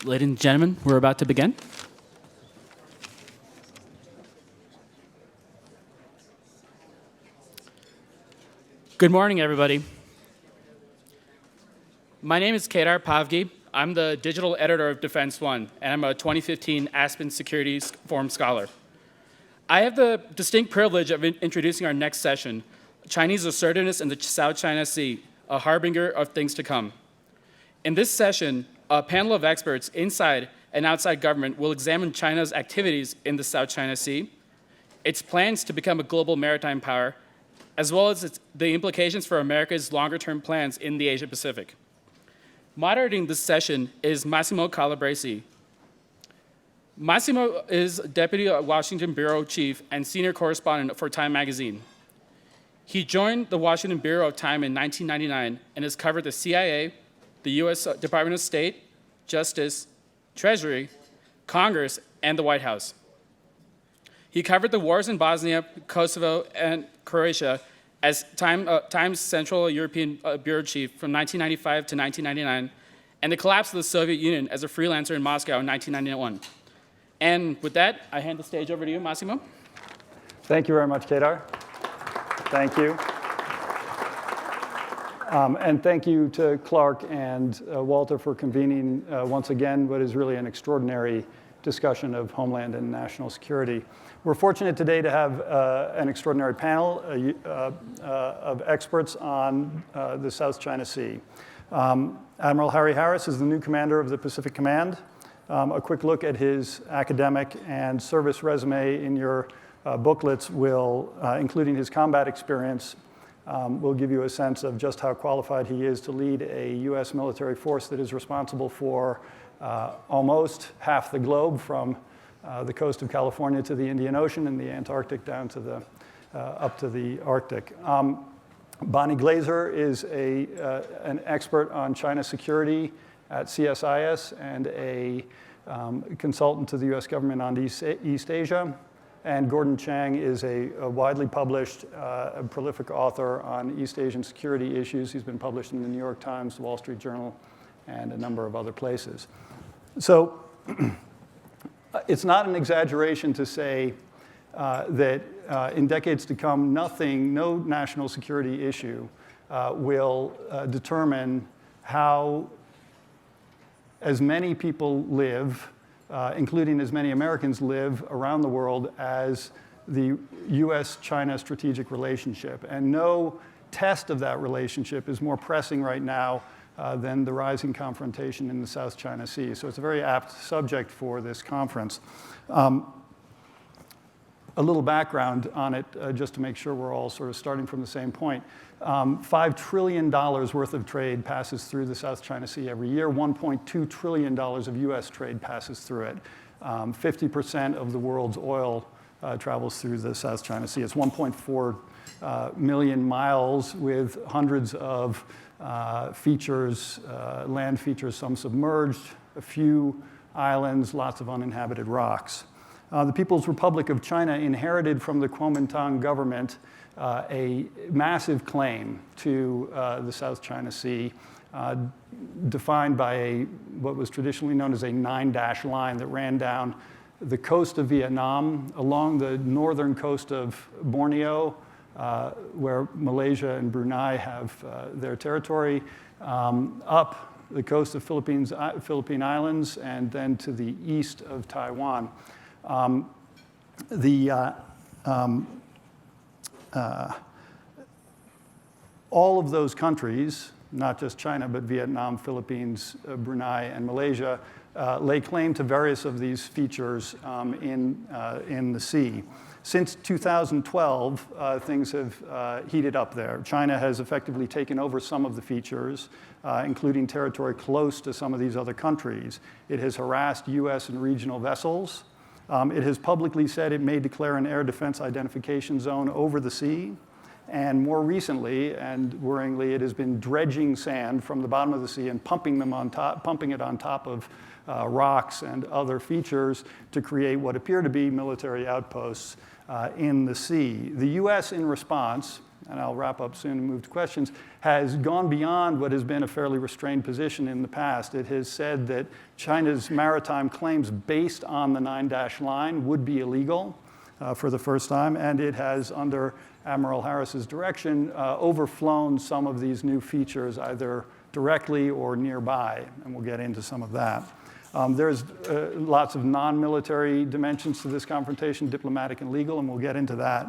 Ladies and gentlemen, we're about to begin. Good morning, everybody. My name is Kedar Pavgi. I'm the digital editor of Defense One, and I'm a 2015 Aspen Securities Forum Scholar. I have the distinct privilege of introducing our next session, Chinese Assertiveness in the South China Sea, a harbinger of things to come. In this session, a panel of experts inside and outside government will examine China's activities in the South China Sea, its plans to become a global maritime power, as well as the implications for America's longer-term plans in the Asia-Pacific. Moderating this session is Massimo Calabresi. Massimo is Deputy Washington Bureau Chief and Senior Correspondent for Time magazine. He joined the Washington Bureau of Time in 1999 and has covered the CIA, the US Department of State, Justice, Treasury, Congress, and the White House. He covered the wars in Bosnia, Kosovo, and Croatia as Time's Central European Bureau Chief from 1995 to 1999, and the collapse of the Soviet Union as a freelancer in Moscow in 1991. And with that, I hand the stage over to you, Massimo. Thank you very much, Kedar. Thank you. And thank you to Clark and Walter for convening once again what is really an extraordinary discussion of homeland and national security. We're fortunate today to have an extraordinary panel of experts on the South China Sea. Admiral Harry Harris is the new commander of the Pacific Command. A quick look at his academic and service resume in your booklets will, including his combat experience, will give you a sense of just how qualified he is to lead a US military force that is responsible for almost half the globe, from the coast of California to the Indian Ocean and the Antarctic down to the, up to the Arctic. Bonnie Glaser is an expert on China security at CSIS and a consultant to the US government on East Asia. And Gordon Chang is a widely published, prolific author on East Asian security issues. He's been published in the New York Times, the Wall Street Journal, and a number of other places. So it's not an exaggeration to say that in decades to come, no national security issue will determine how as many people live, including as many Americans live around the world, as the US-China strategic relationship. And no test of that relationship is more pressing right now than the rising confrontation in the South China Sea. So it's a very apt subject for this conference. A little background on it, just to make sure we're all sort of starting from the same point. $5 trillion worth of trade passes through the South China Sea every year. $1.2 trillion of US trade passes through it. 50% of the world's oil travels through the South China Sea. It's 1.4 million miles with hundreds of features, land features, some submerged, a few islands, lots of uninhabited rocks. The People's Republic of China inherited from the Kuomintang government a massive claim to the South China Sea, defined by what was traditionally known as a 9-dash line that ran down the coast of Vietnam, along the northern coast of Borneo, where Malaysia and Brunei have their territory, up the coast of Philippine Islands, and then to the east of Taiwan. All of those countries, not just China, but Vietnam, Philippines, Brunei, and Malaysia, lay claim to various of these features in the sea. Since 2012, things have heated up there. China has effectively taken over some of the features, including territory close to some of these other countries. It has harassed US and regional vessels. It has publicly said it may declare an air defense identification zone over the sea. And more recently, and worryingly, it has been dredging sand from the bottom of the sea and pumping it on top of rocks and other features to create what appear to be military outposts in the sea. The US, in response, and I'll wrap up soon and move to questions, has gone beyond what has been a fairly restrained position in the past. It has said that China's maritime claims based on the 9-dash line would be illegal for the first time, and it has, under Admiral Harris's direction, overflown some of these new features either directly or nearby, and we'll get into some of that. There's lots of non-military dimensions to this confrontation, diplomatic and legal, and we'll get into that.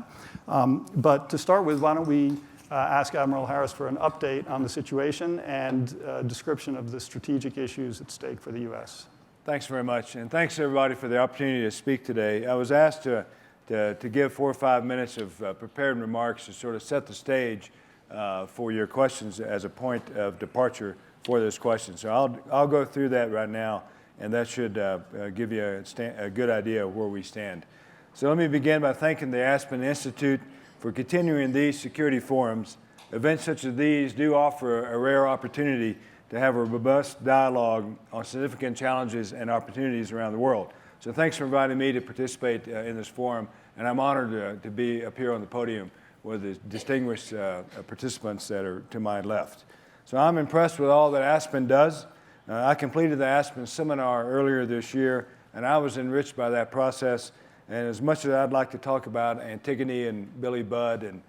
But to start with, why don't we ask Admiral Harris for an update on the situation and a description of the strategic issues at stake for the U.S. Thanks very much, and thanks everybody for the opportunity to speak today. I was asked to give 4 or 5 minutes of prepared remarks to sort of set the stage for your questions as a point of departure for those questions. So I'll go through that right now, and that should give you a good idea of where we stand. So let me begin by thanking the Aspen Institute for continuing these security forums. Events such as these do offer a rare opportunity to have a robust dialogue on significant challenges and opportunities around the world. So thanks for inviting me to participate in this forum, and I'm honored to be up here on the podium with the distinguished participants that are to my left. So I'm impressed with all that Aspen does. I completed the Aspen seminar earlier this year, and I was enriched by that process. And as much as I'd like to talk about Antigone and Billy Budd and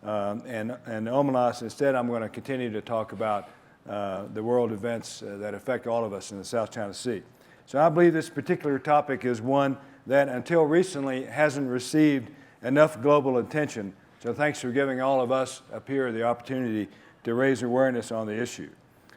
Omelas, instead I'm going to continue to talk about the world events that affect all of us in the South China Sea. So I believe this particular topic is one that until recently hasn't received enough global attention. So thanks for giving all of us up here the opportunity to raise awareness on the issue.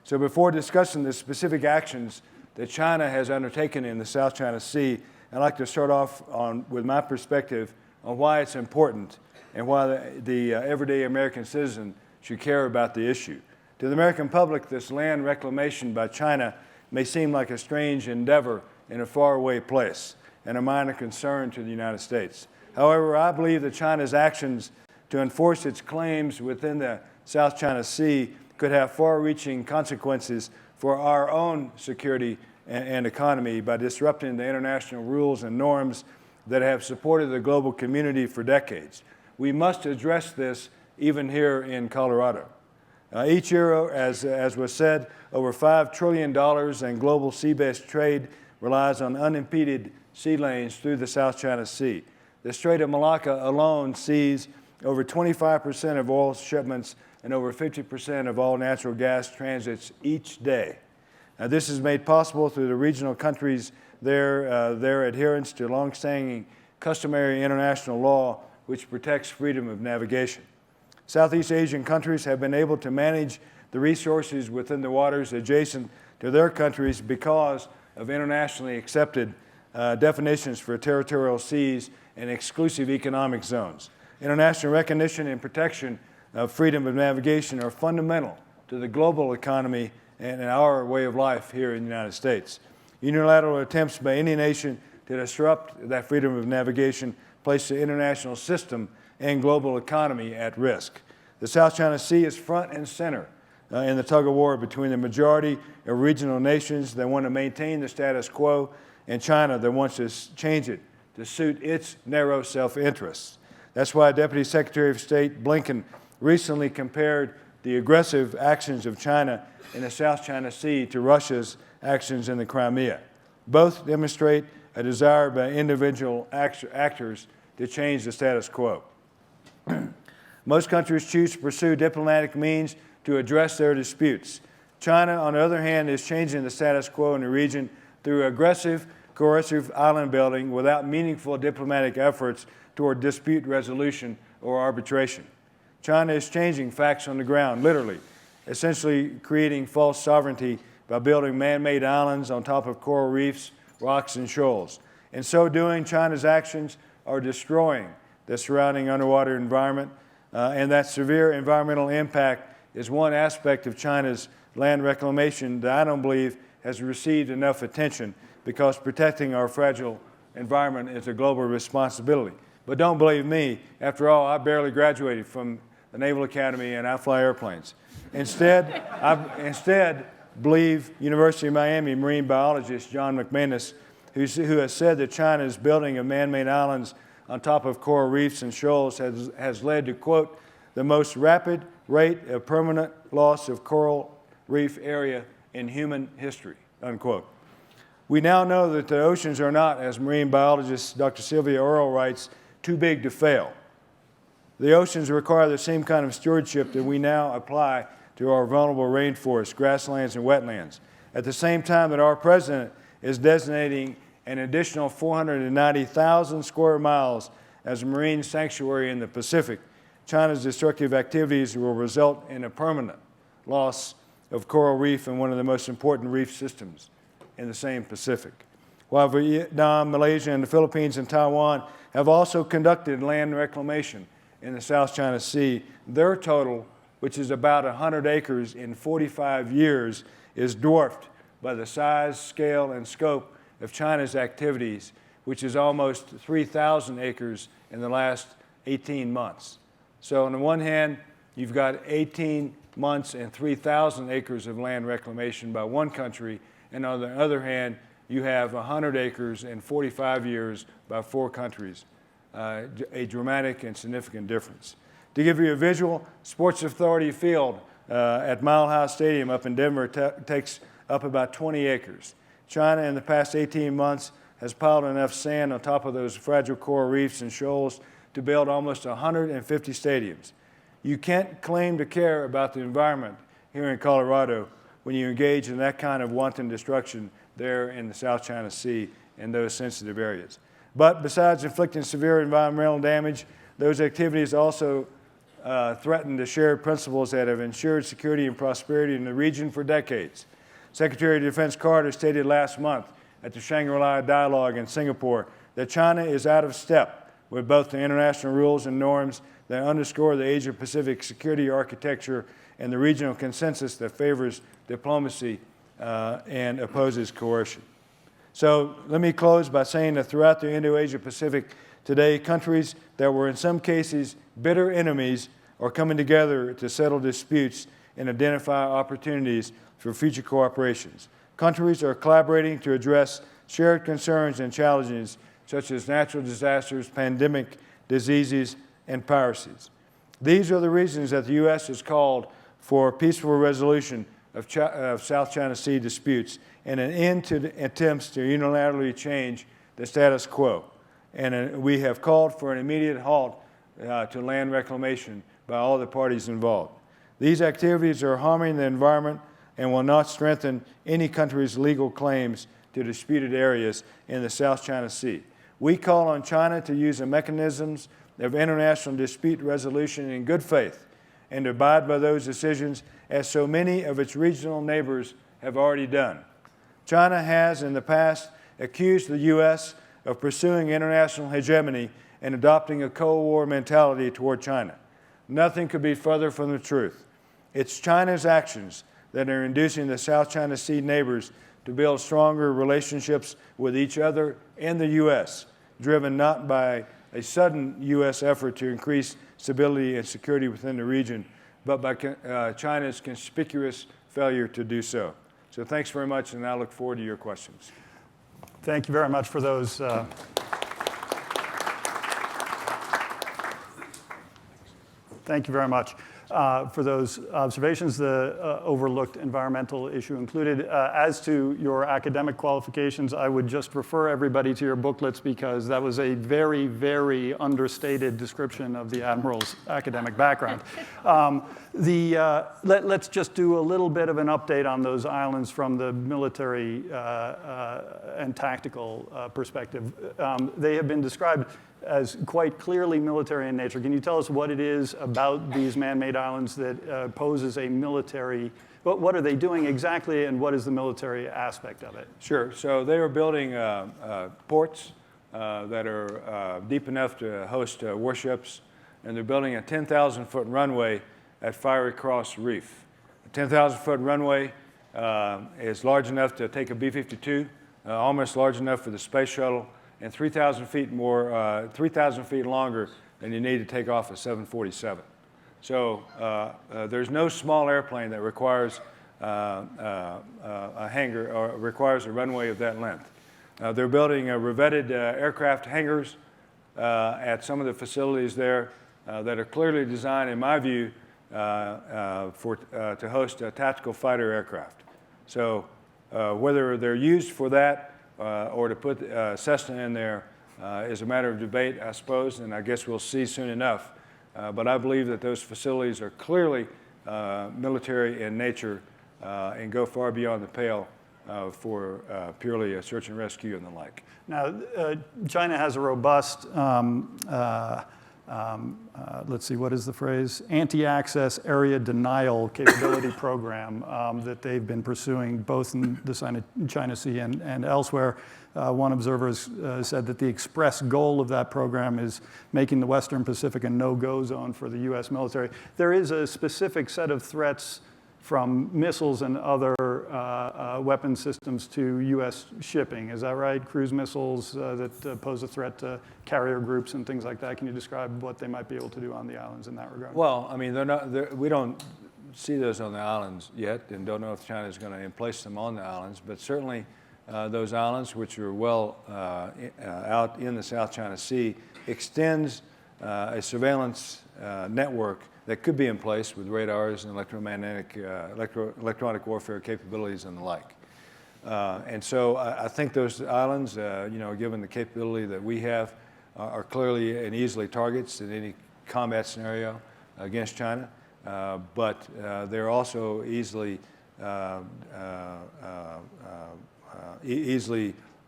So before discussing the specific actions that China has undertaken in the South China Sea, I'd like to start off with my perspective on why it's important and why the everyday American citizen should care about the issue. To the American public, this land reclamation by China may seem like a strange endeavor in a faraway place and a minor concern to the United States. However, I believe that China's actions to enforce its claims within the South China Sea could have far-reaching consequences for our own security and economy by disrupting the international rules and norms that have supported the global community for decades. We must address this even here in Colorado. Each year, as was said, over $5 trillion in global sea-based trade relies on unimpeded sea lanes through the South China Sea. The Strait of Malacca alone sees over 25% of oil shipments and over 50% of all natural gas transits each day. This is made possible through the regional countries, their adherence to long-standing customary international law, which protects freedom of navigation. Southeast Asian countries have been able to manage the resources within the waters adjacent to their countries because of internationally accepted definitions for territorial seas and exclusive economic zones. International recognition and protection of freedom of navigation are fundamental to the global economy and our way of life here in the United States. Unilateral attempts by any nation to disrupt that freedom of navigation place the international system and global economy at risk. The South China Sea is front and center in the tug-of-war between the majority of regional nations that want to maintain the status quo and China that wants to change it to suit its narrow self-interests. That's why Deputy Secretary of State Blinken recently compared the aggressive actions of China in the South China Sea to Russia's actions in the Crimea. Both demonstrate a desire by individual actors to change the status quo. Most countries choose to pursue diplomatic means to address their disputes. China, on the other hand, is changing the status quo in the region through aggressive, coercive island building without meaningful diplomatic efforts toward dispute resolution or arbitration. China is changing facts on the ground, literally, essentially creating false sovereignty by building man-made islands on top of coral reefs, rocks, and shoals. In so doing, China's actions are destroying the surrounding underwater environment, and that severe environmental impact is one aspect of China's land reclamation that I don't believe has received enough attention because protecting our fragile environment is a global responsibility. But don't believe me, after all, I barely graduated from the Naval Academy and I fly airplanes. Instead, believe University of Miami marine biologist John McManus, who has said that China's building of man-made islands on top of coral reefs and shoals has led to, quote, the most rapid rate of permanent loss of coral reef area in human history, unquote. We now know that the oceans are not, as marine biologist Dr. Sylvia Earle writes, too big to fail. The oceans require the same kind of stewardship that we now apply to our vulnerable rainforests, grasslands, and wetlands. At the same time that our president is designating an additional 490,000 square miles as a marine sanctuary in the Pacific, China's destructive activities will result in a permanent loss of coral reef in one of the most important reef systems in the same Pacific. While Vietnam, Malaysia, and the Philippines and Taiwan have also conducted land reclamation in the South China Sea, their total, which is about 100 acres in 45 years, is dwarfed by the size, scale, and scope of China's activities, which is almost 3,000 acres in the last 18 months. So on the one hand, you've got 18 months and 3,000 acres of land reclamation by one country, and on the other hand, you have 100 acres in 45 years by 4 countries, a dramatic and significant difference. To give you a visual, Sports Authority Field at Mile High Stadium up in Denver takes up about 20 acres. China in the past 18 months has piled enough sand on top of those fragile coral reefs and shoals to build almost 150 stadiums. You can't claim to care about the environment here in Colorado when you engage in that kind of wanton destruction there in the South China Sea in those sensitive areas. But besides inflicting severe environmental damage, those activities also threaten the shared principles that have ensured security and prosperity in the region for decades. Secretary of Defense Carter stated last month at the Shangri-La Dialogue in Singapore that China is out of step with both the international rules and norms that underscore the Asia-Pacific security architecture and the regional consensus that favors diplomacy and opposes coercion. So let me close by saying that throughout the Indo-Asia-Pacific today, countries that were in some cases bitter enemies are coming together to settle disputes and identify opportunities for future cooperations. Countries are collaborating to address shared concerns and challenges such as natural disasters, pandemic diseases, and piracies. These are the reasons that the U.S. has called for peaceful resolution of South China Sea disputes and an end to attempts to unilaterally change the status quo. And we have called for an immediate halt to land reclamation by all the parties involved. These activities are harming the environment and will not strengthen any country's legal claims to disputed areas in the South China Sea. We call on China to use the mechanisms of international dispute resolution in good faith and to abide by those decisions as so many of its regional neighbors have already done. China has in the past accused the U.S. of pursuing international hegemony and adopting a Cold War mentality toward China. Nothing could be further from the truth. It's China's actions that are inducing the South China Sea neighbors to build stronger relationships with each other and the U.S., driven not by a sudden U.S. effort to increase stability and security within the region, but by China's conspicuous failure to do so. So thanks very much, and I look forward to your questions. Thank you very much for those. Thank you very much for those observations. The overlooked environmental issue included. As to your academic qualifications, I would just refer everybody to your booklets because that was a very, very understated description of the Admiral's academic background. Let's just do a little bit of an update on those islands from the military and tactical perspective. They have been described as quite clearly military in nature. Can you tell us what it is about these man-made islands that poses a military, what are they doing exactly, and what is the military aspect of it? Sure. So they are building ports that are deep enough to host warships, and they're building a 10,000-foot runway at Fiery Cross Reef. A 10,000-foot runway is large enough to take a B-52, almost large enough for the space shuttle, and 3,000 feet more, 3,000 feet longer than you need to take off a 747. So there's no small airplane that requires a hangar or requires a runway of that length. They're building revetted aircraft hangars at some of the facilities there. that are clearly designed, in my view, to host tactical fighter aircraft. So whether they're used for that or to put Cessna in there is a matter of debate, I suppose, and I guess we'll see soon enough. But I believe that those facilities are clearly military in nature and go far beyond the pale for purely search and rescue and the like. Now, China has a robust, let's see, what is the phrase? Anti-access area denial capability program that they've been pursuing both in the China Sea and elsewhere. One observer said that the express goal of that program is making the Western Pacific a no-go zone for the U.S. military. There is a specific set of threats from missiles and other weapon systems to U.S. shipping. Is that right? Cruise missiles that pose a threat to carrier groups and things like that. Can you describe what they might be able to do on the islands in that regard? Well, I mean, we don't see those on the islands yet and don't know if China is going to emplace them on the islands, but certainly those islands, which are well out in the South China Sea, extends a surveillance network that could be in place with radars and electronic warfare capabilities and the like. And so I think those islands, given the capability that we have, are clearly and easily targets in any combat scenario against China. But they're also easily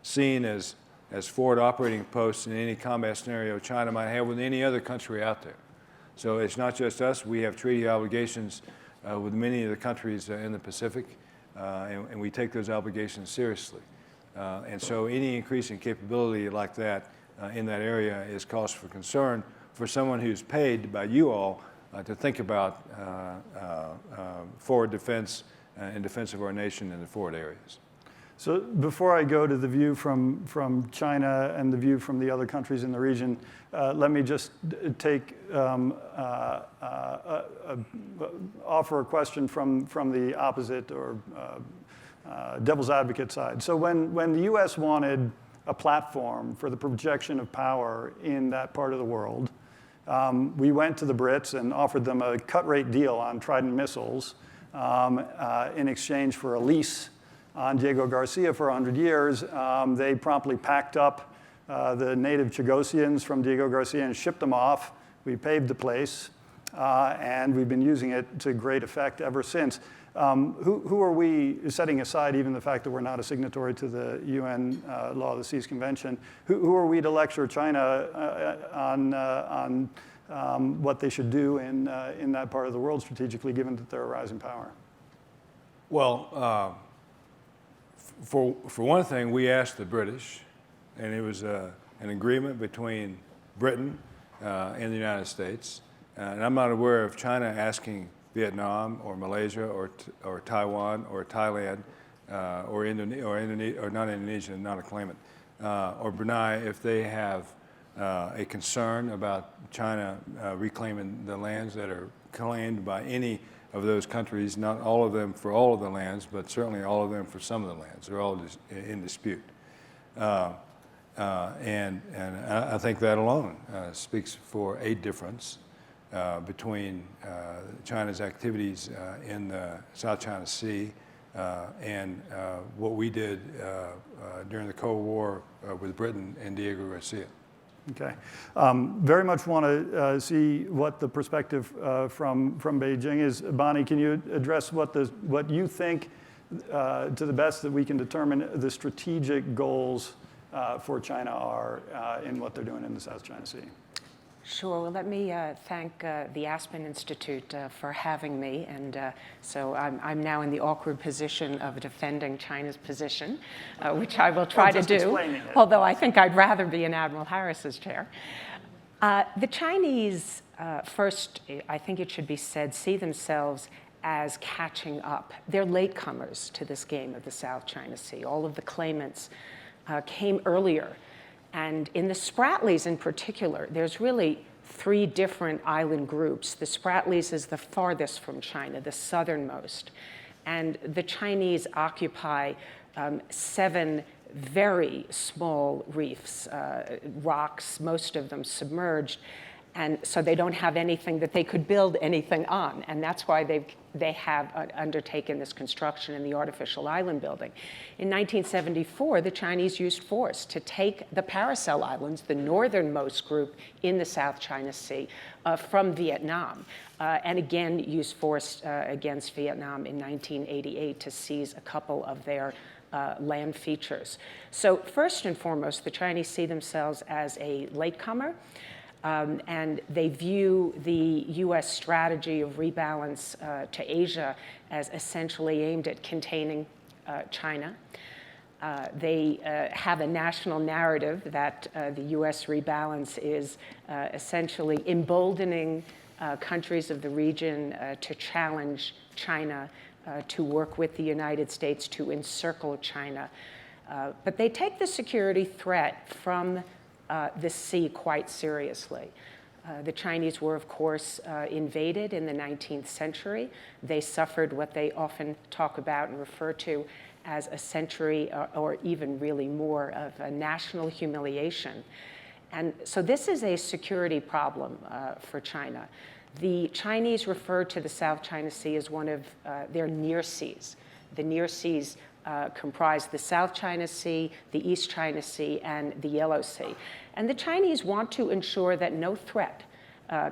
seen as forward operating posts in any combat scenario China might have with any other country out there. So it's not just us. We have treaty obligations with many of the countries in the Pacific, and we take those obligations seriously. And so any increase in capability like that in that area is cause for concern for someone who's paid by you all to think about forward defense and defense of our nation in the forward areas. So before I go to the view from China and the view from the other countries in the region, let me just offer a question from the opposite or devil's advocate side. So when the U.S. wanted a platform for the projection of power in that part of the world, we went to the Brits and offered them a cut-rate deal on Trident missiles in exchange for a lease on Diego Garcia for 100 years. They promptly packed up the native Chagosians from Diego Garcia and shipped them off. We paved the place, and we've been using it to great effect ever since. Who are we, setting aside even the fact that we're not a signatory to the UN Law of the Seas Convention, who are we to lecture China on what they should do in that part of the world strategically, given that they're a rising power? Well, for one thing, we asked the British, and it was an agreement between Britain and the United States. And I'm not aware of China asking Vietnam or Malaysia or Taiwan or Thailand or Indonesia, or not Indonesia, not a claimant, or Brunei if they have a concern about China reclaiming the lands that are claimed by any of those countries, not all of them for all of the lands, but certainly all of them for some of the lands. They're all in dispute. And I think that alone speaks for a difference between China's activities in the South China Sea and what we did during the Cold War with Britain and Diego Garcia. Okay. Very much want to see what the perspective from Beijing is. Bonnie, can you address what you think, to the best that we can determine, the strategic goals for China are in what they're doing in the South China Sea? Sure. Well, let me thank the Aspen Institute for having me. And so I'm now in the awkward position of defending China's position, which I will try to do, although I think I'd rather be in Admiral Harris's chair. The Chinese, first, I think it should be said, see themselves as catching up. They're latecomers to this game of the South China Sea. All of the claimants came earlier. And in the Spratlys in particular, there's really three different island groups. The Spratlys is the farthest from China, the southernmost. And the Chinese occupy 7 very small reefs, rocks, most of them submerged. And so they don't have anything that they could build anything on. And that's why they have undertaken this construction in the artificial island building. In 1974, the Chinese used force to take the Paracel Islands, the northernmost group in the South China Sea, from Vietnam. And again, used force against Vietnam in 1988 to seize a couple of their land features. So first and foremost, the Chinese see themselves as a latecomer. And they view the U.S. strategy of rebalance to Asia as essentially aimed at containing China. They have a national narrative that the U.S. rebalance is essentially emboldening countries of the region to challenge China, to work with the United States to encircle China. But they take the security threat from the sea quite seriously. The Chinese were, of course, invaded in the 19th century. They suffered what they often talk about and refer to as a century or even really more of a national humiliation. And so this is a security problem for China. The Chinese refer to the South China Sea as one of their near seas. The near seas comprise the South China Sea, the East China Sea, and the Yellow Sea. And the Chinese want to ensure that no threat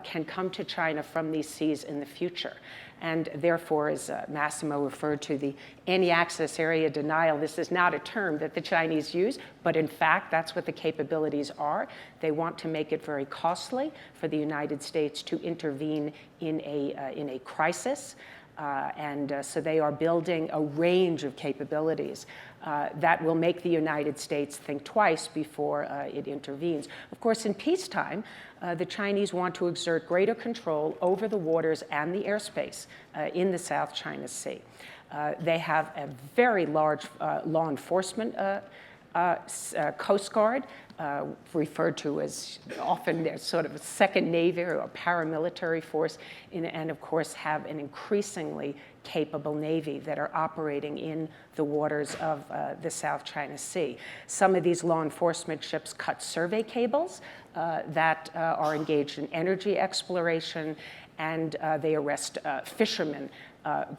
can come to China from these seas in the future. And therefore, as Massimo referred to the anti-access area denial, this is not a term that the Chinese use, but in fact, that's what the capabilities are. They want to make it very costly for the United States to intervene in a crisis. So they are building a range of capabilities that will make the United States think twice before it intervenes. Of course, in peacetime, the Chinese want to exert greater control over the waters and the airspace in the South China Sea. They have a very large law enforcement Coast Guard, referred to as often their sort of a second navy or a paramilitary force, and of course have an increasingly capable navy that are operating in the waters of the South China Sea. Some of these law enforcement ships cut survey cables that are engaged in energy exploration, and they arrest fishermen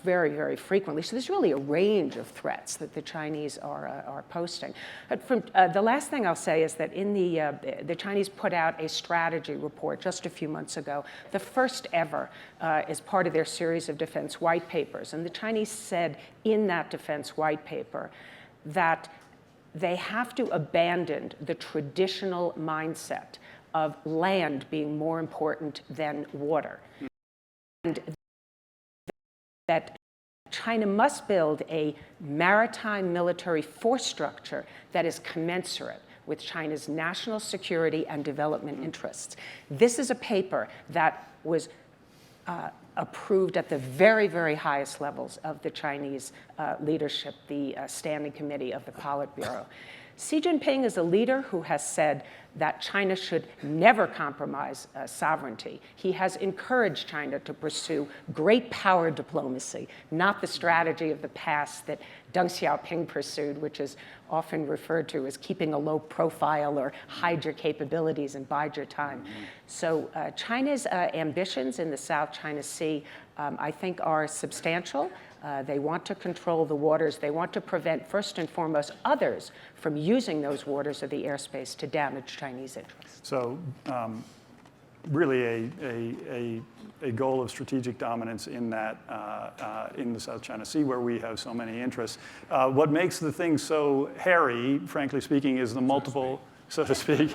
very, very frequently. So there's really a range of threats that the Chinese are posting. But the last thing I'll say is that in the Chinese put out a strategy report just a few months ago, the first ever as part of their series of defense white papers. And the Chinese said in that defense white paper that they have to abandon the traditional mindset of land being more important than water. And that China must build a maritime military force structure that is commensurate with China's national security and development interests. This is a paper that was approved at the very, very highest levels of the Chinese leadership, the Standing Committee of the Politburo. Xi Jinping is a leader who has said that China should never compromise sovereignty. He has encouraged China to pursue great power diplomacy, not the strategy of the past that Deng Xiaoping pursued, which is often referred to as keeping a low profile or hide your capabilities and bide your time. So China's ambitions in the South China Sea, I think, are substantial. They want to control the waters. They want to prevent, first and foremost, others from using those waters or the airspace to damage Chinese interests. So really a goal of strategic dominance in that in the South China Sea, where we have so many interests. What makes the thing so hairy, frankly speaking, is the multiple, so to speak,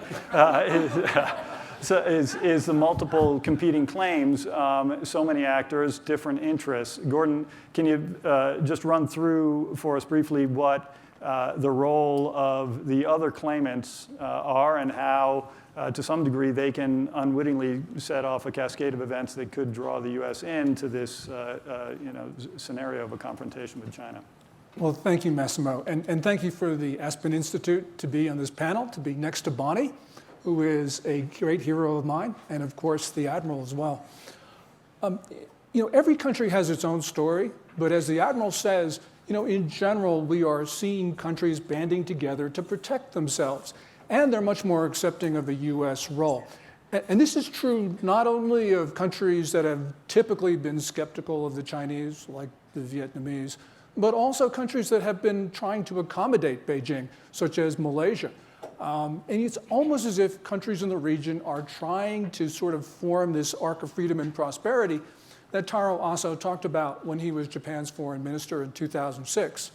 is the multiple competing claims, so many actors, different interests. Gordon, can you just run through for us briefly what the role of the other claimants are and how, to some degree, they can unwittingly set off a cascade of events that could draw the U.S. into this scenario of a confrontation with China? Well, thank you, Massimo. And thank you for the Aspen Institute to be on this panel, to be next to Bonnie, who is a great hero of mine, and of course the Admiral as well. Every country has its own story, but as the Admiral says, in general, we are seeing countries banding together to protect themselves, and they're much more accepting of a U.S. role. And this is true not only of countries that have typically been skeptical of the Chinese, like the Vietnamese, but also countries that have been trying to accommodate Beijing, such as Malaysia. And it's almost as if countries in the region are trying to sort of form this arc of freedom and prosperity that Taro Aso talked about when he was Japan's foreign minister in 2006.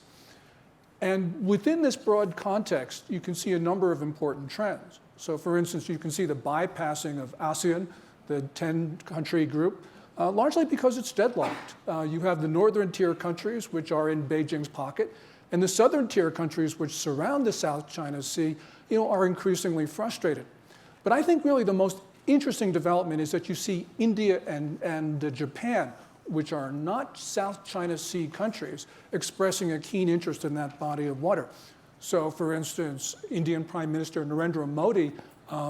And within this broad context, you can see a number of important trends. So for instance, you can see the bypassing of ASEAN, the 10-country group, largely because it's deadlocked. You have the northern tier countries, which are in Beijing's pocket, and the southern tier countries, which surround the South China Sea, are increasingly frustrated. But I think really the most interesting development is that you see India and Japan, which are not South China Sea countries, expressing a keen interest in that body of water. So for instance, Indian Prime Minister Narendra Modi,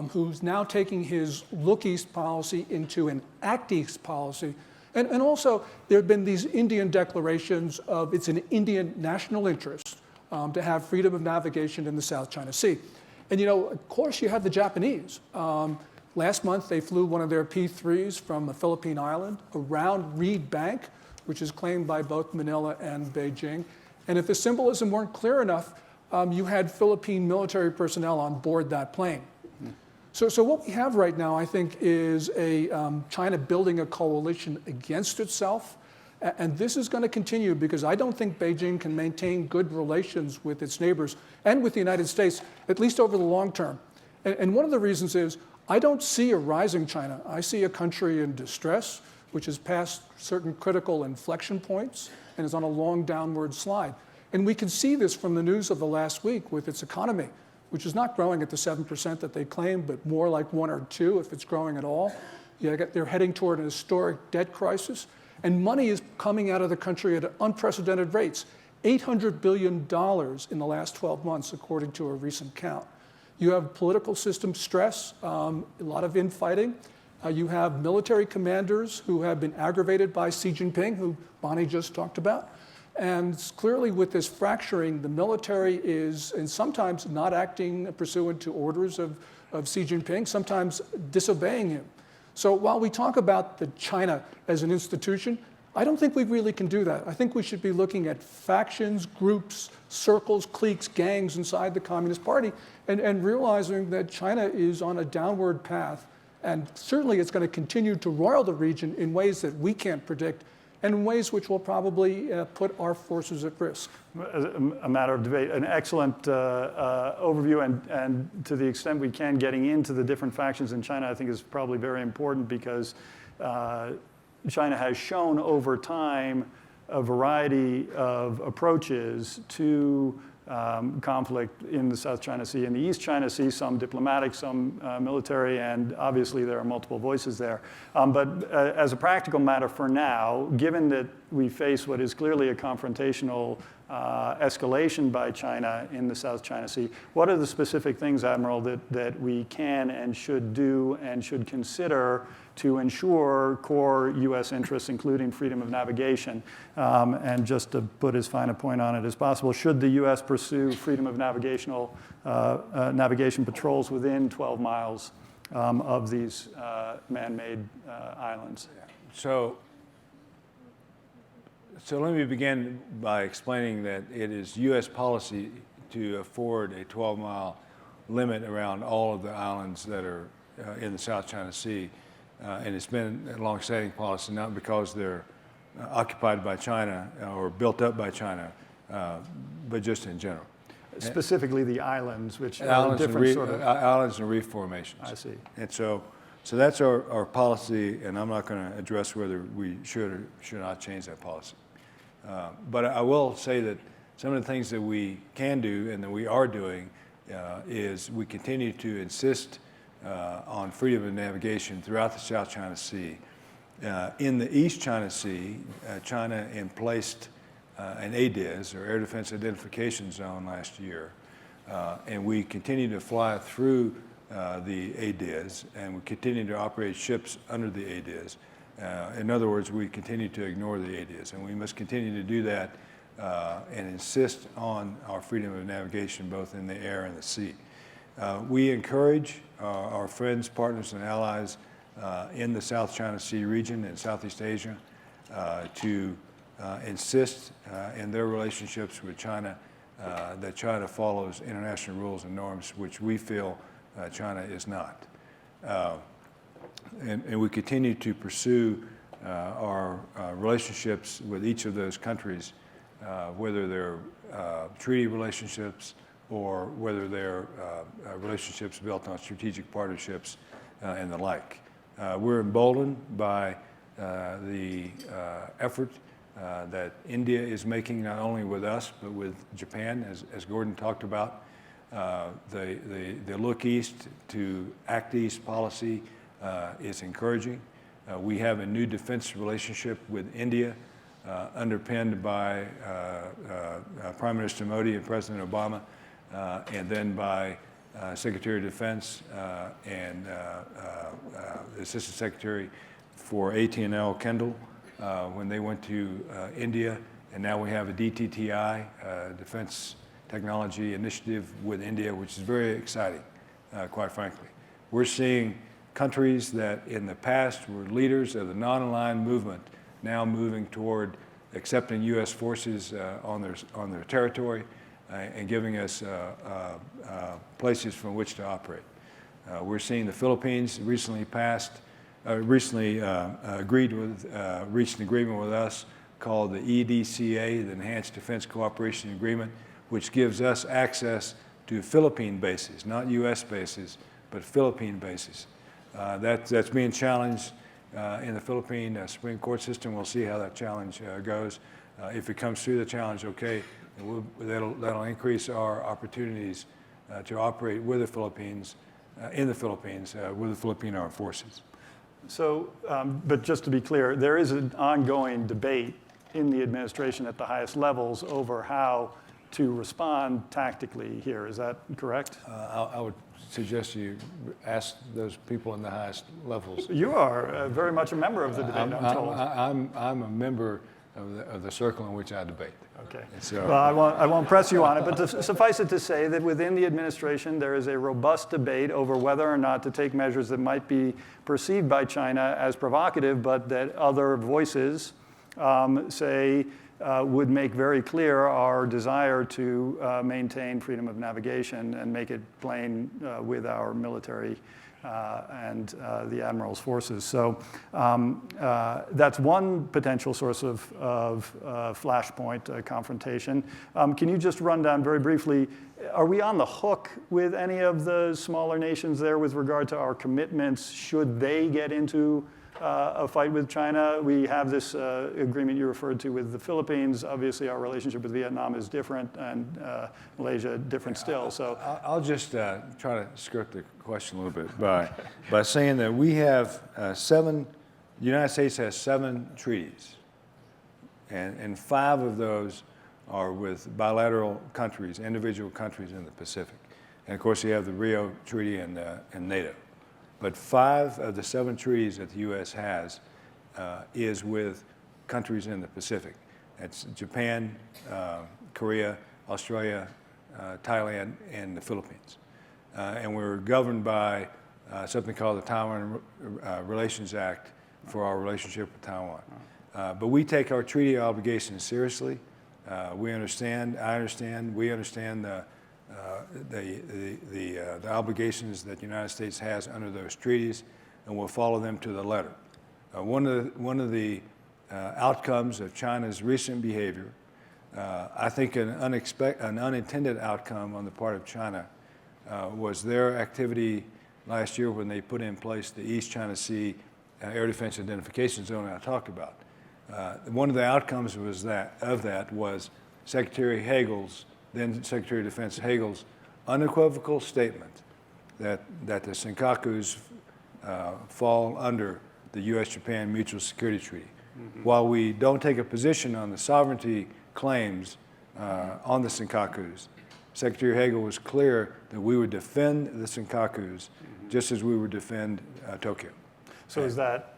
who's now taking his look east policy into an act east policy. And also, there have been these Indian declarations of it's an Indian national interest to have freedom of navigation in the South China Sea. And of course, you have the Japanese. Last month, they flew one of their P-3s from a Philippine island around Reed Bank, which is claimed by both Manila and Beijing. And if the symbolism weren't clear enough, you had Philippine military personnel on board that plane. So what we have right now, I think, is China building a coalition against itself. And this is going to continue because I don't think Beijing can maintain good relations with its neighbors and with the United States, at least over the long term. And one of the reasons is I don't see a rising China. I see a country in distress, which has passed certain critical inflection points and is on a long downward slide. And we can see this from the news of the last week with its economy, which is not growing at the 7% that they claim, but more like 1 or 2 if it's growing at all. They're heading toward an historic debt crisis. And money is coming out of the country at unprecedented rates, $800 billion in the last 12 months, according to a recent count. You have political system stress, a lot of infighting. You have military commanders who have been aggravated by Xi Jinping, who Bonnie just talked about. And clearly with this fracturing, the military is, and sometimes not acting pursuant to orders of Xi Jinping, sometimes disobeying him. So while we talk about the China as an institution, I don't think we really can do that. I think we should be looking at factions, groups, circles, cliques, gangs inside the Communist Party and realizing that China is on a downward path. And certainly it's going to continue to roil the region in ways that we can't predict and in ways which will probably put our forces at risk. A matter of debate, an excellent overview, and to the extent we can, getting into the different factions in China, I think is probably very important because China has shown over time a variety of approaches to conflict in the South China Sea and the East China Sea, some diplomatic, some military, and obviously there are multiple voices there. But as a practical matter for now, given that we face what is clearly a confrontational escalation by China in the South China Sea, what are the specific things, Admiral, that we can and should do and should consider to ensure core U.S. interests, including freedom of navigation? And just to put as fine a point on it as possible, should the U.S. pursue freedom of navigation patrols within 12 miles of these man-made islands? So let me begin by explaining that it is U.S. policy to afford a 12-mile limit around all of the islands that are in the South China Sea. And it's been a long-standing policy, not because they're occupied by China or built up by China, but just in general. Specifically the islands, which are different sort of... Islands and reef formations. I see. And so that's our policy, and I'm not going to address whether we should or should not change that policy. But I will say that some of the things that we can do and that we are doing is we continue to insist on freedom of navigation throughout the South China Sea. In the East China Sea, China emplaced an ADIZ, or Air Defense Identification Zone, last year. And we continue to fly through the ADIZ, and we continue to operate ships under the ADIZ. In other words, we continue to ignore the ADIZ, and we must continue to do that and insist on our freedom of navigation both in the air and the sea. We encourage our friends, partners, and allies in the South China Sea region and Southeast Asia to insist in their relationships with China that China follows international rules and norms, which we feel China is not. And we continue to pursue our relationships with each of those countries, whether they're treaty relationships or whether they're relationships built on strategic partnerships and the like. We're emboldened by the effort that India is making, not only with us, but with Japan, as Gordon talked about. The look east to act east policy is encouraging. We have a new defense relationship with India, underpinned by Prime Minister Modi and President Obama, and then by Secretary of Defense and Assistant Secretary for AT&L Kendall when they went to India. And now we have a DTTI, Defense Technology Initiative with India, which is very exciting, quite frankly. We're seeing countries that in the past were leaders of the non-aligned movement now moving toward accepting U.S. forces on their territory and giving us places from which to operate. We're seeing the Philippines reached an agreement with us called the EDCA, the Enhanced Defense Cooperation Agreement, which gives us access to Philippine bases, not U.S. bases, but Philippine bases. That's being challenged in the Philippine Supreme Court system. We'll see how that challenge goes. If it comes through the challenge, okay, that'll increase our opportunities to operate with the Philippines, in the Philippines, with the Philippine Armed Forces. So, but just to be clear, there is an ongoing debate in the administration at the highest levels over how to respond tactically here. Is that correct? I would suggest you ask those people in the highest levels. You are very much a member of the debate, I'm told. I'm a member of the circle in which I debate. Okay. So, Well, I won't press you on it, but suffice it to say that within the administration, there is a robust debate over whether or not to take measures that might be perceived by China as provocative, but that other voices say would make very clear our desire to maintain freedom of navigation and make it plain with our military and the Admiral's forces. So that's one potential source of flashpoint confrontation. Can you just run down very briefly, are we on the hook with any of the smaller nations there with regard to our commitments should they get into a fight with China? We have this agreement you referred to with the Philippines. Obviously, our relationship with Vietnam is different, and Malaysia different still. So I'll just try to skirt the question a little bit by saying that we have the United States has 7 treaties, and 5 of those are with bilateral countries, individual countries in the Pacific. And of course, you have the Rio Treaty and NATO. But 5 of the 7 treaties that the U.S. has is with countries in the Pacific. That's Japan, Korea, Australia, Thailand, and the Philippines. And we're governed by something called the Taiwan Relations Act for our relationship with Taiwan. But we take our treaty obligations seriously. We understand the obligations that the United States has under those treaties, and we'll follow them to the letter. One of the outcomes of China's recent behavior, I think an unintended outcome on the part of China was their activity last year when they put in place the East China Sea Air Defense Identification Zone I talked about. One of the outcomes was was Secretary Hagel's, then Secretary of Defense Hagel's, unequivocal statement that the Senkakus fall under the U.S.-Japan Mutual Security Treaty. Mm-hmm. While we don't take a position on the sovereignty claims on the Senkakus, Secretary Hagel was clear that we would defend the Senkakus just as we would defend Tokyo. So is that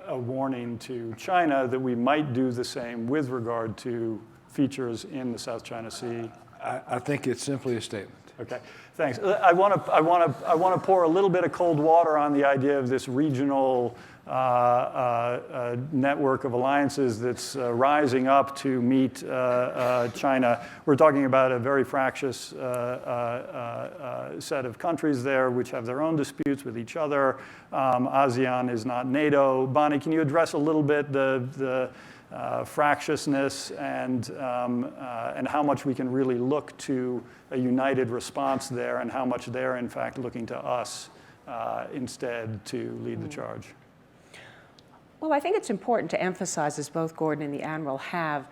a warning to China that we might do the same with regard to features in the South China Sea? I think it's simply a statement. Okay, thanks. I want to pour a little bit of cold water on the idea of this regional network of alliances that's rising up to meet China. We're talking about a very fractious set of countries there, which have their own disputes with each other. ASEAN is not NATO. Bonnie, can you address a little bit the fractiousness and how much we can really look to a united response there, and how much they're in fact looking to us instead to lead the charge? Well, I think it's important to emphasize, as both Gordon and the Admiral have,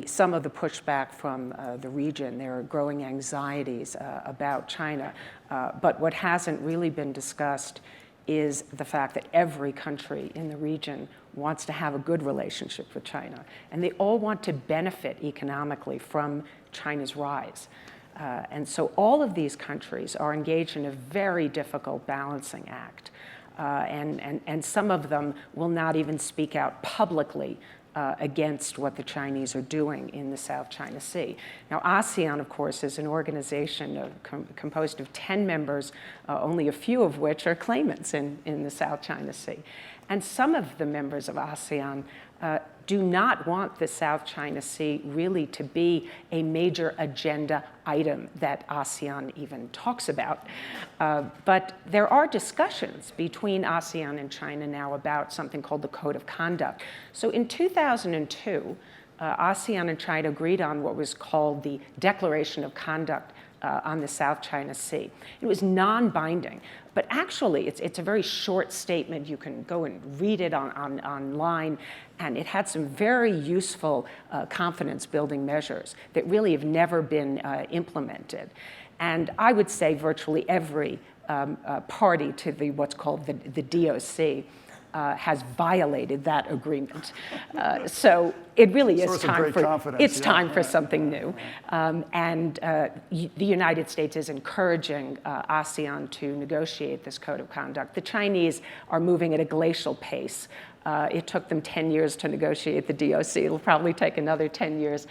some of the pushback from the region. There are growing anxieties about China. But what hasn't really been discussed is the fact that every country in the region wants to have a good relationship with China. And they all want to benefit economically from China's rise. And so all of these countries are engaged in a very difficult balancing act. And some of them will not even speak out publicly against what the Chinese are doing in the South China Sea. Now, ASEAN, of course, is an organization composed of 10 members, only a few of which are claimants in the South China Sea. And some of the members of ASEAN do not want the South China Sea really to be a major agenda item that ASEAN even talks about. But there are discussions between ASEAN and China now about something called the Code of Conduct. So in 2002, ASEAN and China agreed on what was called the Declaration of Conduct on the South China Sea. It was non-binding, but actually it's a very short statement. You can go and read it online, and it had some very useful confidence-building measures that really have never been implemented. And I would say virtually every party to what's called the DOC has violated that agreement. So it really is time for something new. And the United States is encouraging ASEAN to negotiate this code of conduct. The Chinese are moving at a glacial pace. It took them 10 years to negotiate the DOC. It'll probably take another 10 years.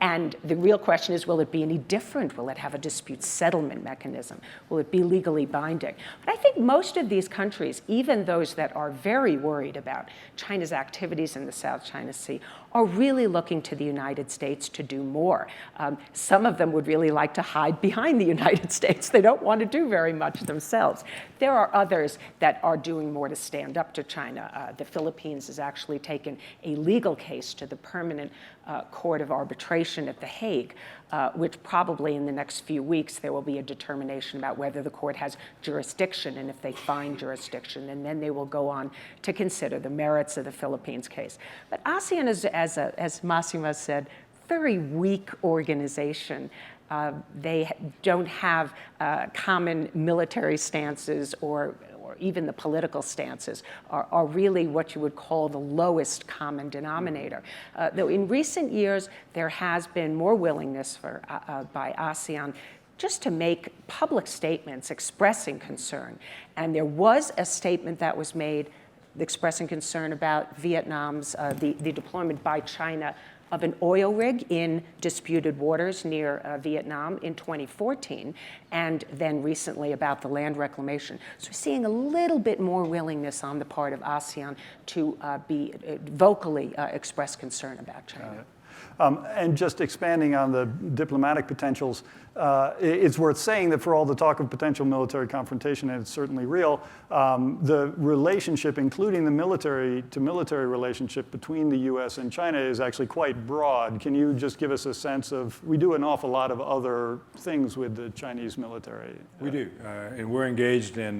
And the real question is, will it be any different? Will it have a dispute settlement mechanism? Will it be legally binding? But I think most of these countries, even those that are very worried about China's activities in the South China Sea, are really looking to the United States to do more. Some of them would really like to hide behind the United States. They don't want to do very much themselves. There are others that are doing more to stand up to China. The Philippines has actually taken a legal case to the Permanent Court of Arbitration at The Hague, which probably in the next few weeks there will be a determination about whether the court has jurisdiction, and if they find jurisdiction, and then they will go on to consider the merits of the Philippines case. But ASEAN is, as Massimo said, very weak organization. They don't have common military stances or even the political stances are really what you would call the lowest common denominator. Though in recent years, there has been more willingness by ASEAN just to make public statements expressing concern. And there was a statement that was made expressing concern about Vietnam's, the deployment by China of an oil rig in disputed waters near Vietnam in 2014, and then recently about the land reclamation. So we're seeing a little bit more willingness on the part of ASEAN to vocally express concern about China. And just expanding on the diplomatic potentials, it's worth saying that for all the talk of potential military confrontation, and it's certainly real, the relationship, including the military-to-military relationship between the US and China, is actually quite broad. Can you just give us a sense of, we do an awful lot of other things with the Chinese military. We do, and we're engaged in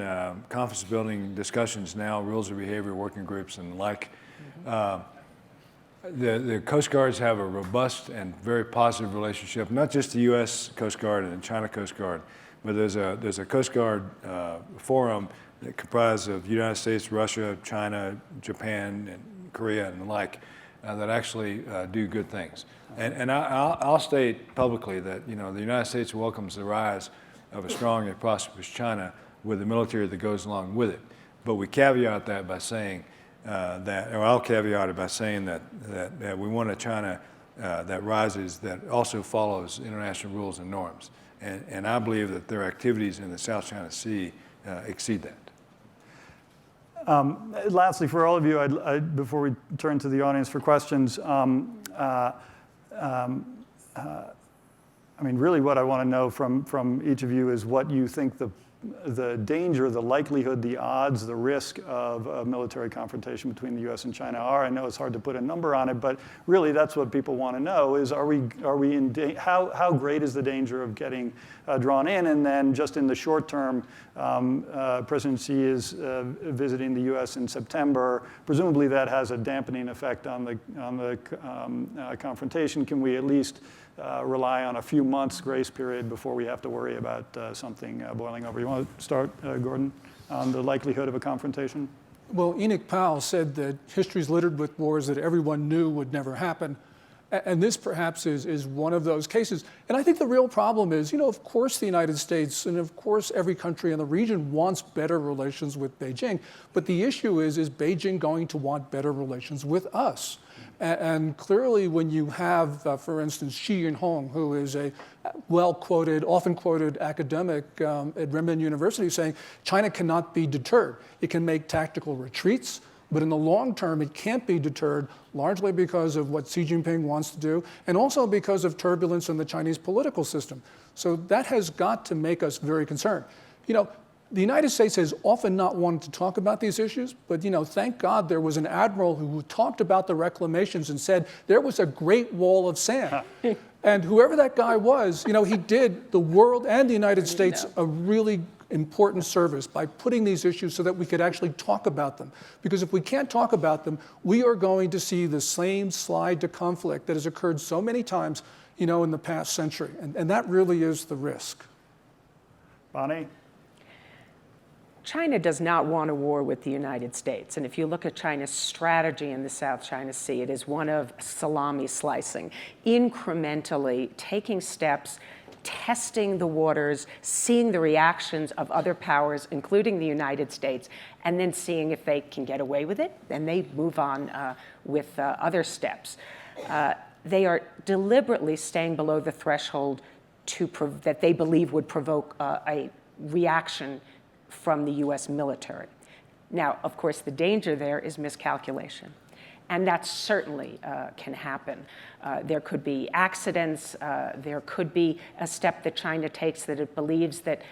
confidence-building discussions now, rules of behavior working groups and the like. The Coast Guards have a robust and very positive relationship, not just the U.S. Coast Guard and the China Coast Guard, but there's a Coast Guard forum that comprises of the United States, Russia, China, Japan, and Korea, and the like, that actually do good things. And I'll state publicly that the United States welcomes the rise of a strong and prosperous China with the military that goes along with it. But we caveat that by saying I'll caveat it by saying that we want a China that rises, that also follows international rules and norms. And I believe that their activities in the South China Sea exceed that. Lastly, for all of you, before we turn to the audience for questions, really what I want to know from each of you is what you think the danger, the likelihood, the odds, the risk of a military confrontation between the U.S. and China are. I know it's hard to put a number on it, but really that's what people want to know is how great is the danger of getting drawn in? And then just in the short term, President Xi is visiting the U.S. in September. Presumably that has a dampening effect on the confrontation. Can we at least rely on a few months grace period before we have to worry about something boiling over? You want to start, Gordon, on the likelihood of a confrontation? Well, Enoch Powell said that history is littered with wars that everyone knew would never happen. And this perhaps is one of those cases. And I think the real problem is, of course the United States and of course every country in the region wants better relations with Beijing. But the issue is Beijing going to want better relations with us? And clearly when you have, for instance, Xi Jinping, who is a well-quoted, often quoted academic at Renmin University saying China cannot be deterred. It can make tactical retreats, but in the long term, it can't be deterred, largely because of what Xi Jinping wants to do, and also because of turbulence in the Chinese political system. So that has got to make us very concerned. The United States has often not wanted to talk about these issues, but thank God there was an admiral who talked about the reclamations and said there was a great wall of sand. And whoever that guy was, he did the world and the United States a really important service by putting these issues so that we could actually talk about them. Because if we can't talk about them, we are going to see the same slide to conflict that has occurred so many times, in the past century. And that really is the risk. Bonnie? China does not want a war with the United States. And if you look at China's strategy in the South China Sea, it is one of salami slicing, incrementally taking steps, testing the waters, seeing the reactions of other powers, including the United States, and then seeing if they can get away with it. Then they move on with other steps. They are deliberately staying below the threshold that they believe would provoke a reaction from the US military. Now, of course, the danger there is miscalculation. And that certainly can happen. There could be accidents. There could be a step that China takes that it believes that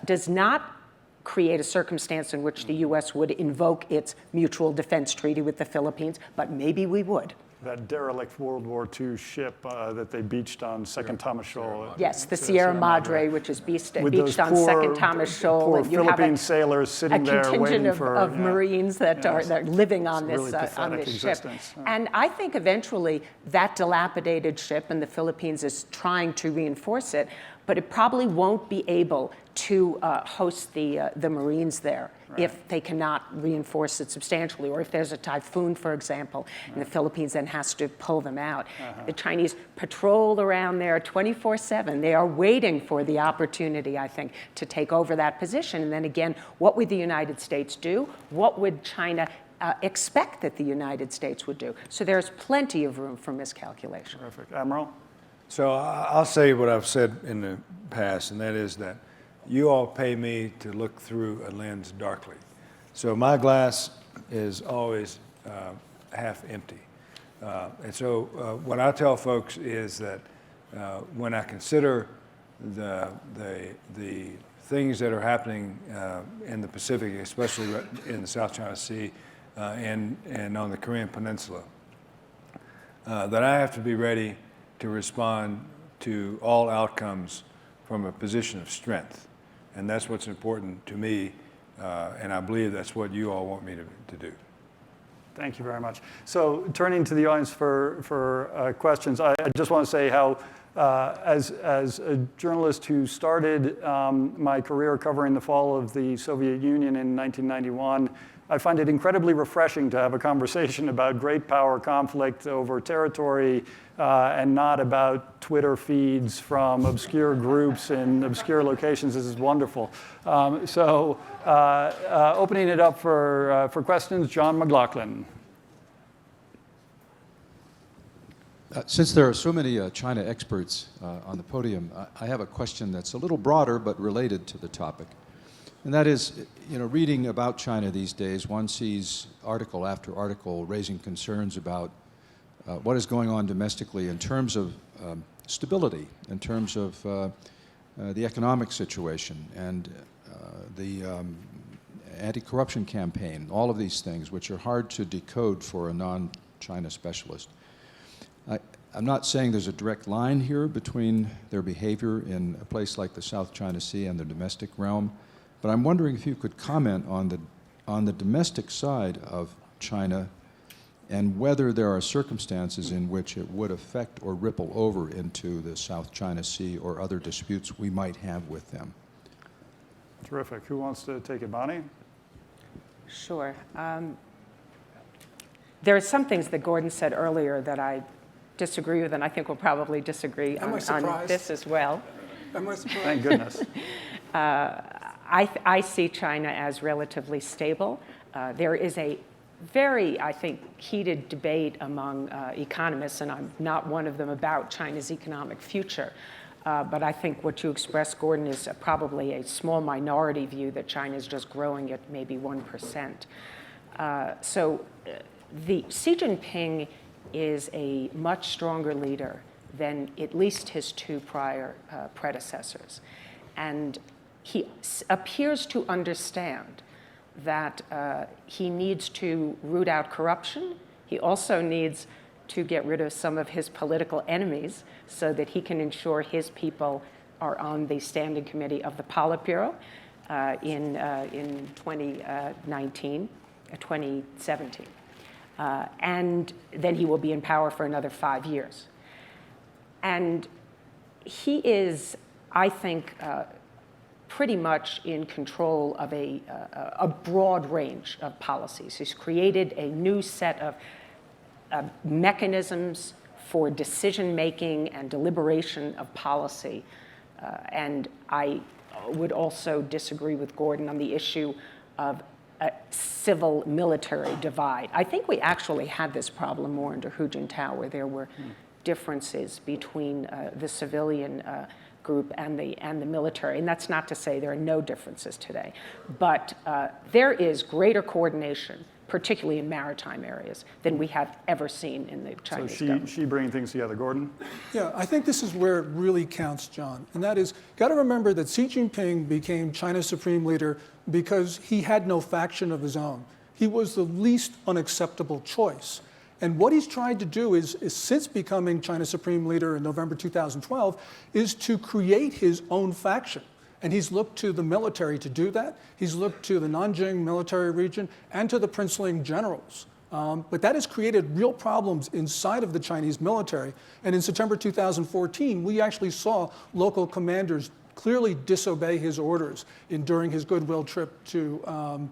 does not create a circumstance in which the US would invoke its mutual defense treaty with the Philippines, but maybe we would. That derelict World War II ship that they beached on Second Thomas Shoal. Yes, the Sierra Madre, which is beached on poor, Second Thomas Shoal. Poor and you Philippine have sailors sitting there waiting contingent for of Marines that are living on this, really on this ship. Existence. And I think eventually that dilapidated ship, and the Philippines is trying to reinforce it, but it probably won't be able to host the Marines there if they cannot reinforce it substantially, or if there's a typhoon, for example, and the Philippines then has to pull them out. The Chinese patrol around there 24/7. They are waiting for the opportunity, I think, to take over that position. And then again, what would the United States do? What would China expect that the United States would do? So there's plenty of room for miscalculation. Terrific. Admiral? So I'll say what I've said in the past, and that is that you all pay me to look through a lens darkly. So my glass is always half empty. And so what I tell folks is that when I consider the things that are happening in the Pacific, especially in the South China Sea and on the Korean Peninsula, that I have to be ready to respond to all outcomes from a position of strength. And that's what's important to me, and I believe that's what you all want me to do. Thank you very much. So turning to the audience for questions, I just want to say how, as a journalist who started my career covering the fall of the Soviet Union in 1991, I find it incredibly refreshing to have a conversation about great power conflict over territory and not about Twitter feeds from obscure groups in obscure locations. This is wonderful. Opening it up for questions, John McLaughlin. Since there are so many China experts on the podium, I have a question that's a little broader but related to the topic. And that is, reading about China these days, one sees article after article raising concerns about what is going on domestically in terms of stability, in terms of the economic situation and the anti-corruption campaign, all of these things which are hard to decode for a non-China specialist. I'm not saying there's a direct line here between their behavior in a place like the South China Sea and the domestic realm, but I'm wondering if you could comment on the domestic side of China and whether there are circumstances in which it would affect or ripple over into the South China Sea or other disputes we might have with them. Terrific. Who wants to take it, Bonnie? Sure. There are some things that Gordon said earlier that I disagree with, and I think we'll probably disagree on this as well. Am I surprised? Thank goodness. I see China as relatively stable. There is a very, I think, heated debate among economists, and I'm not one of them, about China's economic future. But I think what you expressed, Gordon, is probably a small minority view that China is just growing at maybe 1%. Xi Jinping is a much stronger leader than at least his two prior predecessors. And he appears to understand that he needs to root out corruption. He also needs to get rid of some of his political enemies so that he can ensure his people are on the standing committee of the Politburo in 2017. And then he will be in power for another 5 years. And he is, I think, pretty much in control of a broad range of policies. He's created a new set of mechanisms for decision-making and deliberation of policy. And I would also disagree with Gordon on the issue of a civil-military divide. I think we actually had this problem more under Hu Jintao, where there were differences between the civilian group and the military. And that's not to say there are no differences today. But there is greater coordination, particularly in maritime areas, than we have ever seen in the Chinese government. So she bringing things together. Gordon? Yeah, I think this is where it really counts, John. And that is, got to remember that Xi Jinping became China's supreme leader because he had no faction of his own. He was the least unacceptable choice. And what he's tried to do is since becoming China's supreme leader in November 2012, is to create his own faction. And he's looked to the military to do that. He's looked to the Nanjing military region and to the princeling generals. But that has created real problems inside of the Chinese military. And in September 2014, we actually saw local commanders clearly disobey his orders during his goodwill trip to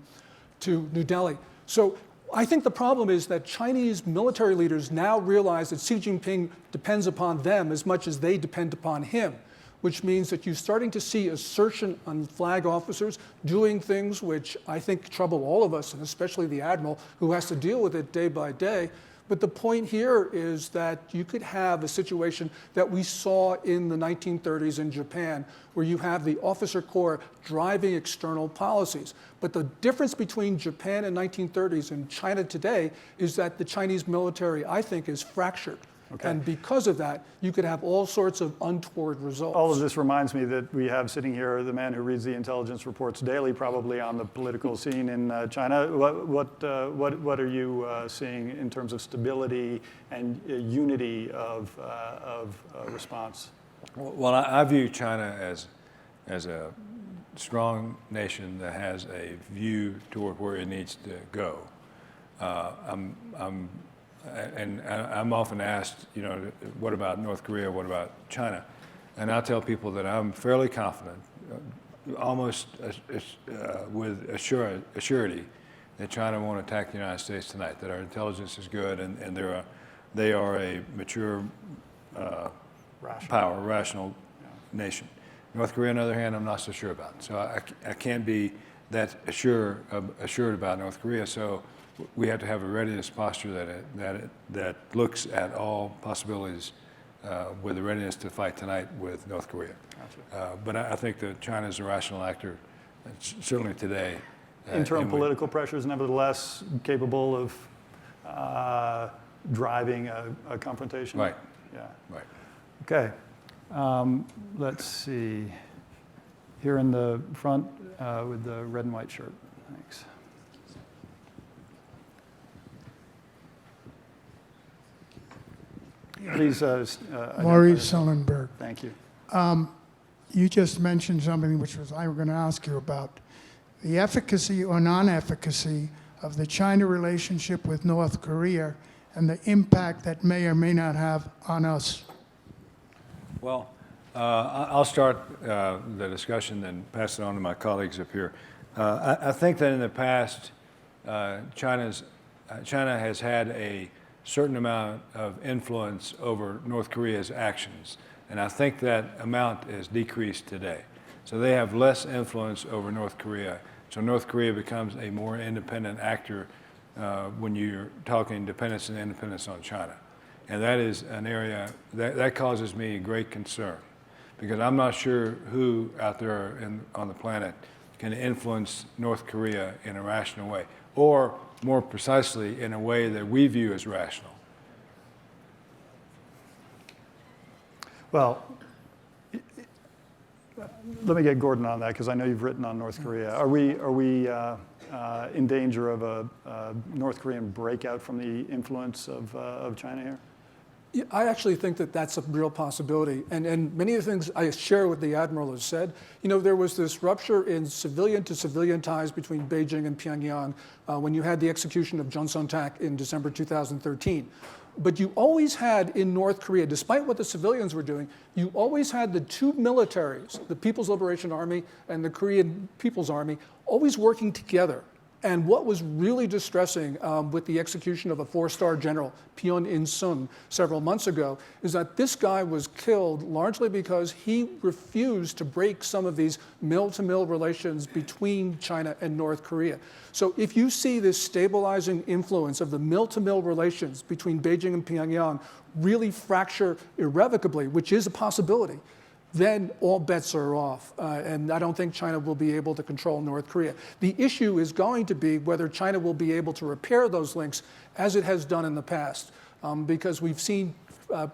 New Delhi. So I think the problem is that Chinese military leaders now realize that Xi Jinping depends upon them as much as they depend upon him, which means that you're starting to see assertion on flag officers doing things which I think trouble all of us, and especially the Admiral, who has to deal with it day by day. But the point here is that you could have a situation that we saw in the 1930s in Japan, where you have the officer corps driving external policies. But the difference between Japan in 1930s and China today is that the Chinese military, I think, is fractured. Okay. And because of that, you could have all sorts of untoward results. All of this reminds me that we have sitting here the man who reads the intelligence reports daily, probably on the political scene in China. What are you seeing in terms of stability and unity of response? Well, I view China as a strong nation that has a view toward where it needs to go. I'm often asked, what about North Korea? What about China? And I tell people that I'm fairly confident, almost with assurity, that China won't attack the United States tonight, that our intelligence is good, and they are a mature rational nation. North Korea, on the other hand, I'm not so sure about. So I can't be that assured about North Korea. So we have to have a readiness posture that looks at all possibilities with the readiness to fight tonight with North Korea. Gotcha. But I think that China is a rational actor, certainly today. Internal and political pressures, nevertheless, capable of driving a confrontation. Right. Yeah. Right. Okay. Let's see. Here in the front with the red and white shirt. Thanks. Please. Maurice Sullenberg. Thank you. You just mentioned something which was I was going to ask you about. The efficacy or non-efficacy of the China relationship with North Korea and the impact that may or may not have on us. Well, I'll start the discussion and pass it on to my colleagues up here. I think that in the past, China has had a certain amount of influence over North Korea's actions, and I think that amount is decreased today. So they have less influence over North Korea. So North Korea becomes a more independent actor when you're talking dependence and independence on China. And that is an area that causes me great concern, because I'm not sure who out there on the planet can influence North Korea in a rational way, or more precisely, in a way that we view as rational. Well, let me get Gordon on that, because I know you've written on North Korea. Are we in danger of a North Korean breakout from the influence of China here? Yeah, I actually think that that's a real possibility. And many of the things I share what the Admiral has said. You know, there was this rupture in civilian to civilian ties between Beijing and Pyongyang when you had the execution of Jun Sung-tak in December 2013. But you always had in North Korea, despite what the civilians were doing, you always had the two militaries, the People's Liberation Army and the Korean People's Army, always working together. And what was really distressing with the execution of a four-star general, Pyun In-sung, several months ago, is that this guy was killed largely because he refused to break some of these mill-to-mill relations between China and North Korea. So if you see this stabilizing influence of the mill-to-mill relations between Beijing and Pyongyang really fracture irrevocably, which is a possibility, then all bets are off. And I don't think China will be able to control North Korea. The issue is going to be whether China will be able to repair those links as it has done in the past. Because we've seen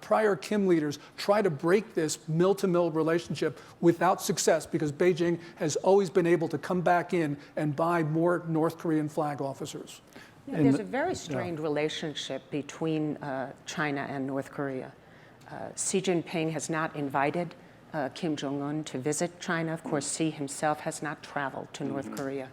prior Kim leaders try to break this mill-to-mill relationship without success, because Beijing has always been able to come back in and buy more North Korean flag officers. Yeah, there's a very strained relationship between China and North Korea. Xi Jinping has not invited Kim Jong-un to visit China. Of course, Xi himself has not traveled to North Korea.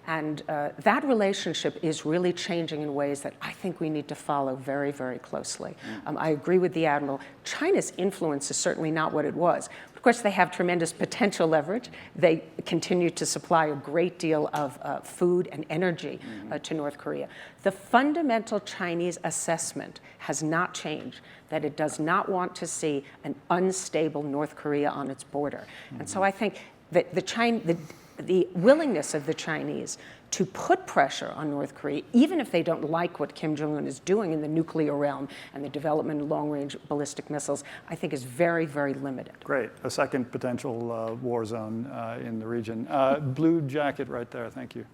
And that relationship is really changing in ways that I think we need to follow very, very closely. I agree with the Admiral. China's influence is certainly not what it was. Of course, they have tremendous potential leverage. They continue to supply a great deal of food and energy to North Korea. The fundamental Chinese assessment has not changed, that it does not want to see an unstable North Korea on its border. And so I think that the willingness of the Chinese to put pressure on North Korea, even if they don't like what Kim Jong-un is doing in the nuclear realm and the development of long-range ballistic missiles, I think is very, very limited. Great. A second potential war zone in the region. Blue jacket right there. Thank you.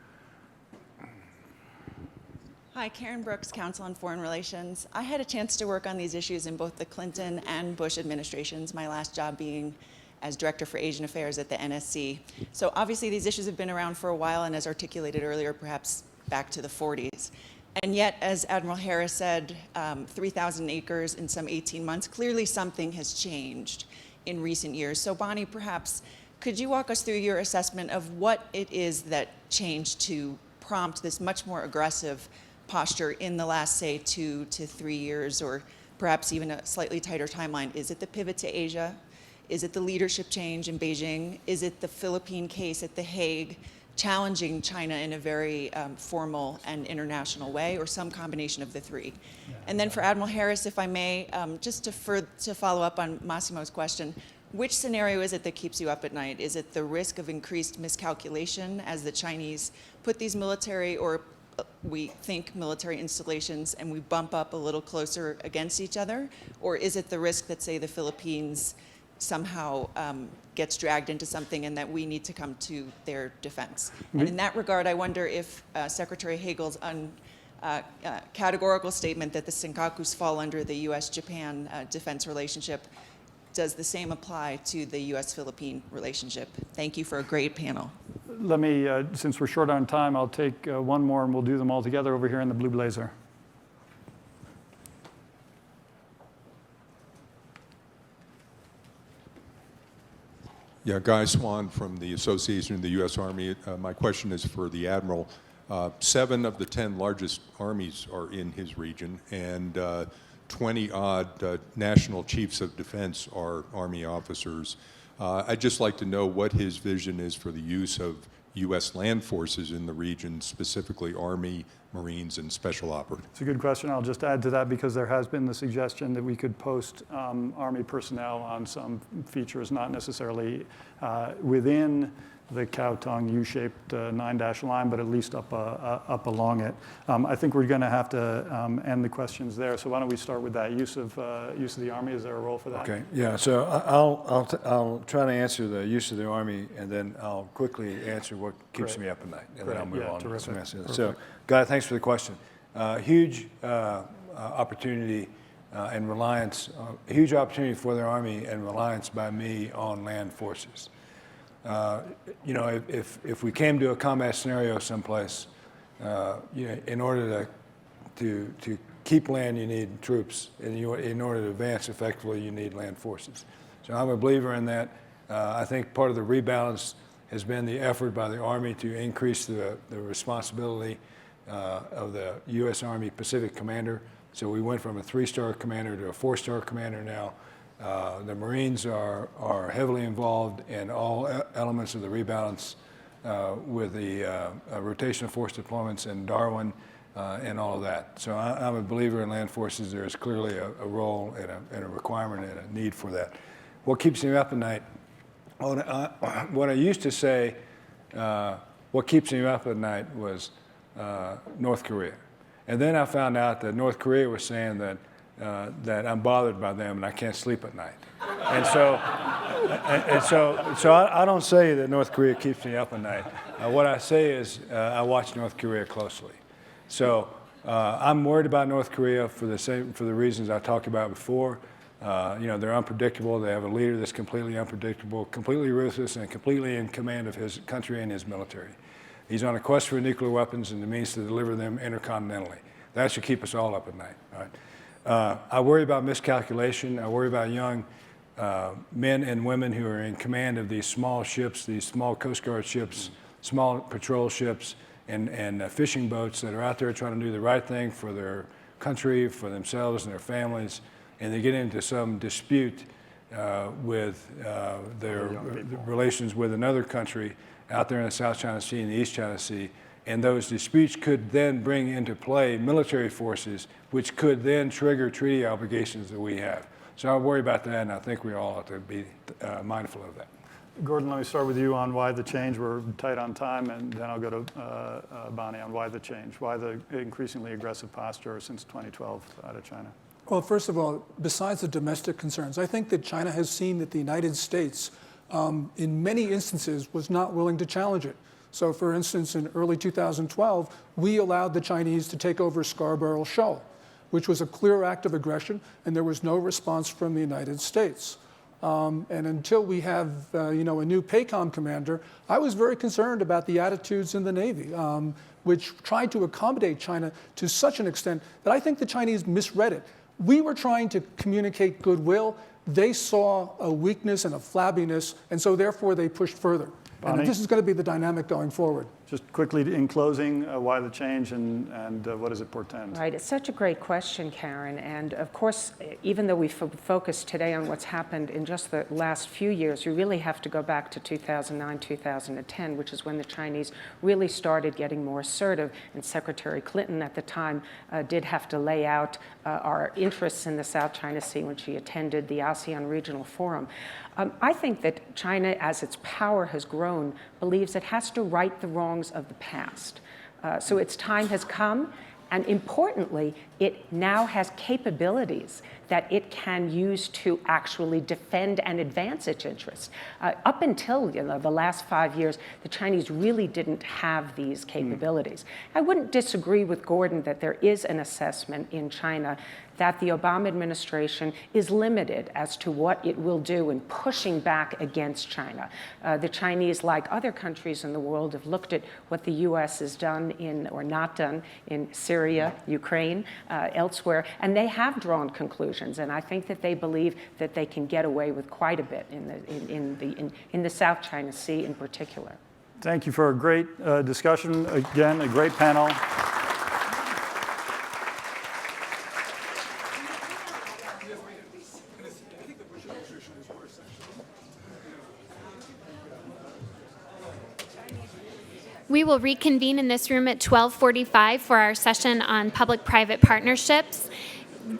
Hi, Karen Brooks, Council on Foreign Relations. I had a chance to work on these issues in both the Clinton and Bush administrations, my last job being as Director for Asian Affairs at the NSC. So obviously these issues have been around for a while, and as articulated earlier, perhaps back to the 40s. And yet, as Admiral Harris said, 3,000 acres in some 18 months, clearly something has changed in recent years. So Bonnie, perhaps, could you walk us through your assessment of what it is that changed to prompt this much more aggressive posture in the last, say, 2 to 3 years, or perhaps even a slightly tighter timeline? Is it the pivot to Asia? Is it the leadership change in Beijing? Is it the Philippine case at The Hague challenging China in a very formal and international way, or some combination of the three? And then for Admiral Harris, if I may, just to follow up on Massimo's question, which scenario is it that keeps you up at night? Is it the risk of increased miscalculation as the Chinese put these military or we think military installations and we bump up a little closer against each other? Or is it the risk that, say, the Philippines somehow gets dragged into something and that we need to come to their defense? And in that regard, I wonder if Secretary Hagel's categorical statement that the Senkakus fall under the U.S.-Japan defense relationship, does the same apply to the U.S.-Philippine relationship? Thank you for a great panel. Let me, since we're short on time, I'll take one more and we'll do them all together over here in the blue blazer. Yeah, Guy Swan from the Association of the U.S. Army. My question is for the Admiral. 7 of the 10 largest armies are in his region, and 20-odd national chiefs of defense are Army officers. I'd just like to know what his vision is for the use of U.S. land forces in the region, specifically Army, Marines, and Special Operatives. It's a good question. I'll just add to that because there has been the suggestion that we could post Army personnel on some features, not necessarily within the Kowtown U-shaped 9-dash line, but at least up along it. I think we're going to have to end the questions there. So why don't we start with that use of the Army? Is there a role for that? Okay. Yeah. So I'll try to answer the use of the Army, and then I'll quickly answer what keeps me up at night, and then I'll move on to some answers. So, Guy, thanks for the question. Huge opportunity and reliance, huge opportunity for the Army and reliance by me on land forces. You know, if we came to a combat scenario someplace, you know, in order to keep land, you need troops, and in order to advance effectively, you need land forces. So I'm a believer in that. I think part of the rebalance has been the effort by the Army to increase the responsibility of the U.S. Army Pacific Commander. So we went from a 3-star commander to a 4-star commander now. The Marines are heavily involved in all elements of the rebalance with the rotation of force deployments in Darwin and all of that. So I'm a believer in land forces. There is clearly a role and a requirement and a need for that. What keeps me up at night? What I used to say, what keeps me up at night was North Korea. And then I found out that North Korea was saying that I'm bothered by them and I can't sleep at night. And so I don't say that North Korea keeps me up at night. What I say is I watch North Korea closely. So I'm worried about North Korea for the reasons I talked about before. You know, they're unpredictable. They have a leader that's completely unpredictable, completely ruthless, and completely in command of his country and his military. He's on a quest for nuclear weapons and the means to deliver them intercontinentally. That should keep us all up at night. All right? I worry about miscalculation. I worry about young men and women who are in command of these small ships, these small Coast Guard ships, small patrol ships, and fishing boats that are out there trying to do the right thing for their country, for themselves and their families, and they get into some dispute with their relations with another country out there in the South China Sea and the East China Sea. And those disputes could then bring into play military forces, which could then trigger treaty obligations that we have. So I worry about that, and I think we all ought to be mindful of that. Gordon, let me start with you on why the change. We're tight on time, and then I'll go to Bonnie on why the change, why the increasingly aggressive posture since 2012 out of China. Well, first of all, besides the domestic concerns, I think that China has seen that the United States, in many instances, was not willing to challenge it. So, for instance, in early 2012, we allowed the Chinese to take over Scarborough Shoal, which was a clear act of aggression, and there was no response from the United States. And until we have, a new PACOM commander, I was very concerned about the attitudes in the Navy, which tried to accommodate China to such an extent that I think the Chinese misread it. We were trying to communicate goodwill. They saw a weakness and a flabbiness, and so therefore they pushed further. Bonnie? And this is going to be the dynamic going forward. Just quickly in closing, why the change and what does it portend? Right, it's such a great question, Karen. And of course, even though we focused today on what's happened in just the last few years, you really have to go back to 2009, 2010, which is when the Chinese really started getting more assertive. And Secretary Clinton at the time did have to lay out our interests in the South China Sea when she attended the ASEAN Regional Forum. I think that China, as its power has grown, believes it has to right the wrongs of the past. So its time has come, and importantly, it now has capabilities that it can use to actually defend and advance its interests. Up until the last 5 years, the Chinese really didn't have these capabilities. I wouldn't disagree with Gordon that there is an assessment in China that the Obama administration is limited as to what it will do in pushing back against China. The Chinese, like other countries in the world, have looked at what the US has done or not done in Syria, Ukraine, elsewhere, and they have drawn conclusions. And I think that they believe that they can get away with quite a bit in the South China Sea in particular. Thank you for a great discussion. Again, a great panel. We will reconvene in this room at 12:45 for our session on public-private partnerships.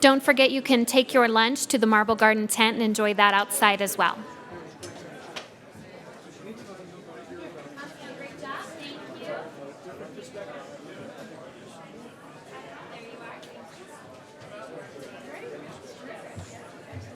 Don't forget you can take your lunch to the Marble Garden tent and enjoy that outside as well.